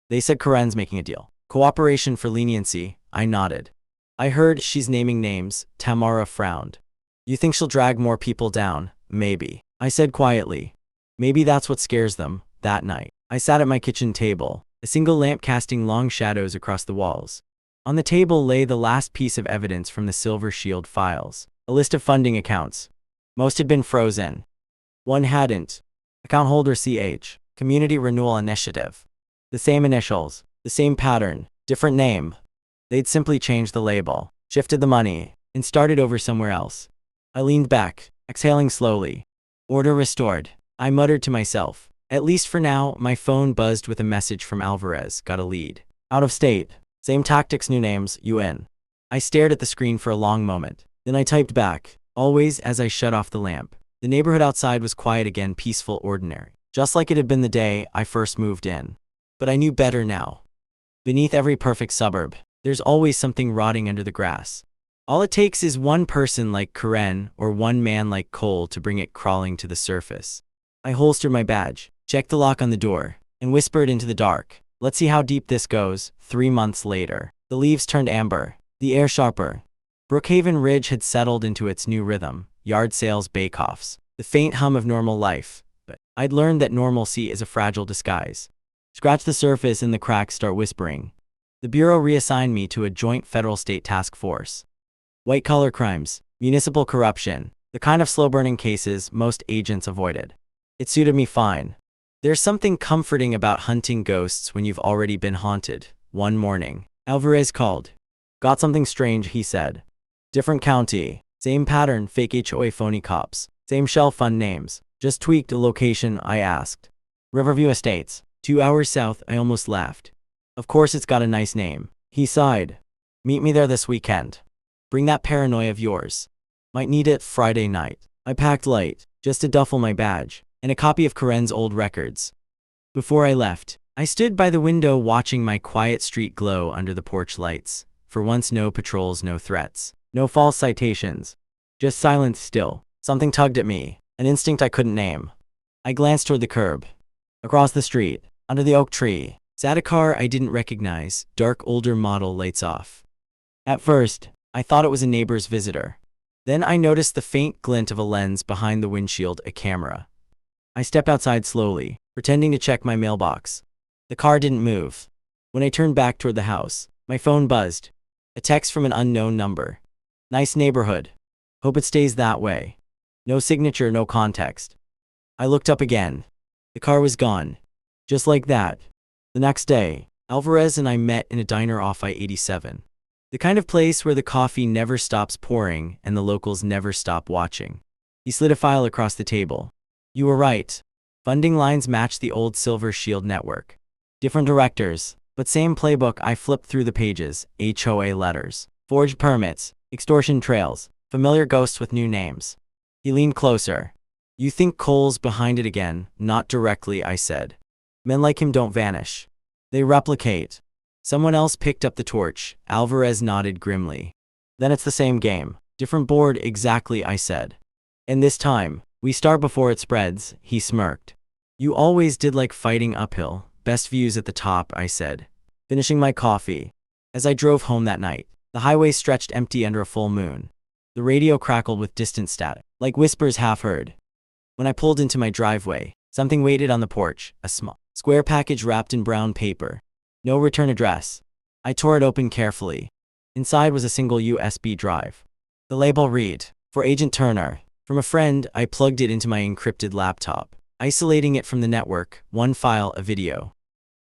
They said Karen's making a deal. Cooperation for leniency, I nodded. I heard she's naming names, Tamara frowned. You think she'll drag more people down? Maybe, I said quietly. Maybe that's what scares them. That night, I sat at my kitchen table, a single lamp casting long shadows across the walls. On the table lay the last piece of evidence from the Silver Shield files, a list of funding accounts. Most had been frozen. One hadn't. Account holder CH, Community Renewal Initiative. The same initials, the same pattern, different name. They'd simply changed the label, shifted the money, and started over somewhere else. I leaned back, exhaling slowly. Order restored, I muttered to myself. At least for now. My phone buzzed with a message from Alvarez. Got a lead. Out of state. Same tactics, new names, UN. I stared at the screen for a long moment. Then I typed back, always, as I shut off the lamp. The neighborhood outside was quiet again, peaceful, ordinary. Just like it had been the day I first moved in. But I knew better now. Beneath every perfect suburb, there's always something rotting under the grass. All it takes is one person like Karen or one man like Cole to bring it crawling to the surface. I holstered my badge, checked the lock on the door, and whispered into the dark, let's see how deep this goes. 3 months later, the leaves turned amber, the air sharper. Brookhaven Ridge had settled into its new rhythm, yard sales, bake-offs, the faint hum of normal life. But I'd learned that normalcy is a fragile disguise. Scratch the surface and the cracks start whispering. The Bureau reassigned me to a joint federal-state task force. White-collar crimes, municipal corruption, the kind of slow-burning cases most agents avoided. It suited me fine. There's something comforting about hunting ghosts when you've already been haunted. One morning, Alvarez called. Got something strange, he said. Different county, same pattern, fake HOA, phony cops, same shell fund names, just tweaked a location. I asked. Riverview Estates, 2 hours south. I almost laughed. Of course it's got a nice name. He sighed. Meet me there this weekend. Bring that paranoia of yours. Might need it. Friday night, I packed light, just a duffel, my badge, and a copy of Karen's old records. Before I left, I stood by the window watching my quiet street glow under the porch lights. For once, no patrols, no threats, no false citations. Just silence. Still, something tugged at me, an instinct I couldn't name. I glanced toward the curb. Across the street, under the oak tree, sat a car I didn't recognize, dark, older model, lights off. At first, I thought it was a neighbor's visitor. Then I noticed the faint glint of a lens behind the windshield, a camera. I stepped outside slowly, pretending to check my mailbox. The car didn't move. When I turned back toward the house, my phone buzzed. A text from an unknown number. Nice neighborhood. Hope it stays that way. No signature, no context. I looked up again. The car was gone. Just like that. The next day, Alvarez and I met in a diner off I-87. The kind of place where the coffee never stops pouring and the locals never stop watching. He slid a file across the table. You were right. Funding lines matched the old Silver Shield network. Different directors, but same playbook. I flipped through the pages, HOA letters, forged permits, extortion trails, familiar ghosts with new names. He leaned closer. You think Cole's behind it again? Not directly, I said. Men like him don't vanish. They replicate. Someone else picked up the torch. Alvarez nodded grimly. Then it's the same game. Different board, exactly, I said. And this time, we start before it spreads, he smirked. You always did like fighting uphill. Best views at the top, I said, finishing my coffee. As I drove home that night, the highway stretched empty under a full moon. The radio crackled with distant static, like whispers half heard. When I pulled into my driveway, something waited on the porch, a small, square package wrapped in brown paper. No return address. I tore it open carefully. Inside was a single USB drive. The label read, "For Agent Turner." From a friend, I plugged it into my encrypted laptop, isolating it from the network, one file, a video.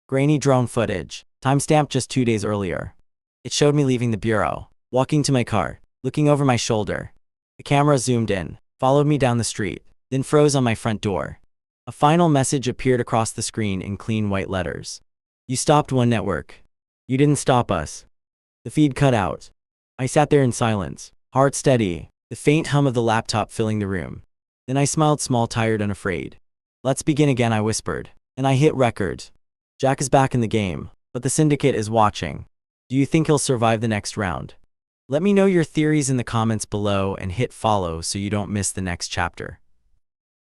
Grainy drone footage, timestamped just 2 days earlier. It showed me leaving the bureau, walking to my car, looking over my shoulder. The camera zoomed in, followed me down the street, then froze on my front door. A final message appeared across the screen in clean white letters. You stopped one network. You didn't stop us. The feed cut out. I sat there in silence, heart steady, the faint hum of the laptop filling the room. Then I smiled, small, tired, unafraid. Let's begin again, I whispered. And I hit record. Jack is back in the game, but the syndicate is watching. Do you think he'll survive the next round? Let me know your theories in the comments below and hit follow so you don't miss the next chapter.